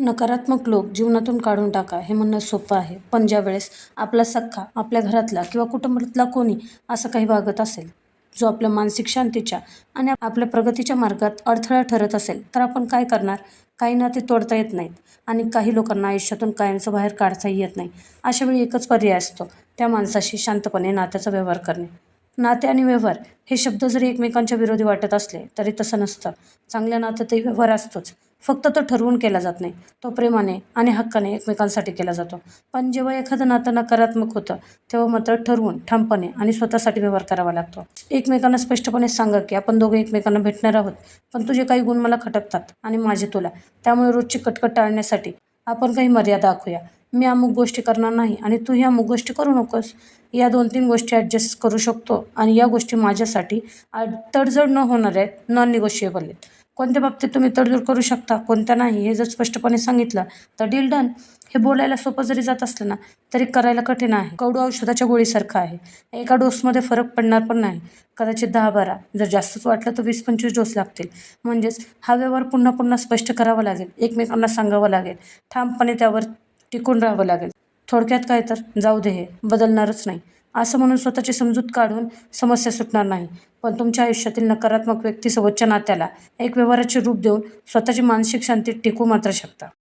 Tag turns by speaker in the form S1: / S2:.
S1: नकारात्मक लोक जीवनातून काढून टाका हे म्हणणं सोपं आहे, पण ज्यावेळेस आपला सख्खा, आपल्या घरातला किंवा कुटुंबातला कोणी असं काही वागत असेल, जो आपल्या मानसिक शांतीच्या आणि आपल्या प्रगतीच्या मार्गात अडथळा ठरत असेल, तर आपण काय करणार? काही नाते तोडता येत नाहीत आणि काही लोकांना आयुष्यातून कायमचं बाहेर काढताही येत नाही. अशा वेळी एकच पर्याय असतो, त्या माणसाशी शांतपणे नात्याचा व्यवहार करणे. नाते आणि व्यवहार हे शब्द जरी एकमेकांच्या विरोधी वाटत असले, तरी तसं नसतं. चांगल्या नात्यातही व्यवहार असतोच. फक्त तो ठरवून केला जात नाही. तो प्रेमाने आणि हक्काने एकमेकांसाठी केला जातो. पण जेव्हा एखादं नातं नकारात्मक होतं, तेव्हा मात्र ठरवून, ठामपणे आणि स्वतःसाठी व्यवहार करावा लागतो. एकमेकांना स्पष्टपणे सांगा की आपण दोघे एकमेकांना भेटणार आहोत, पण तुझे काही गुण मला खटकतात आणि माझे तुला. त्यामुळे रोजची कटकट टाळण्यासाठी आपण काही मर्यादा आखूया. मी अमुक गोष्टी करणार नाही आणि तू ह्या अमुक गोष्टी करू नकोस. या 2-3 गोष्टी ॲडजस्ट करू शकतो आणि या गोष्टी माझ्यासाठी तडजोड न होणाऱ्या आहेत, नॉन निगोशिएबल आहेत. कोणत्या बाबतीत तुम्ही तडजोड करू शकता, कोणत्या नाही हे जर स्पष्टपणे सांगितलं तर डील डन. हे बोलायला सोपं जरी जात असलं ना, तरी करायला कठीण आहे. कडू औषधाच्या गोळीसारखं आहे. एका डोसमध्ये फरक पडणार पण नाही. कदाचित 10-12, जर जास्तच वाटलं तर 20-25 डोस लागतील. म्हणजेच हा व्यवहार पुन्हा पुन्हा स्पष्ट करावा लागेल, एकमेकांना सांगावं लागेल, ठामपणे त्यावर टिकून राहावं लागेल. थोडक्यात काय तर जाऊ दे, हे बदलणारच नाही असं म्हणून स्वतःची समजूत काढून समस्या सुटणार नाही. पण तुमच्या आयुष्यातील नकारात्मक व्यक्तीसोबतच्या नात्याला एक व्यवहाराचे रूप देऊन स्वतःची मानसिक शांती टिकवू मात्र शकता.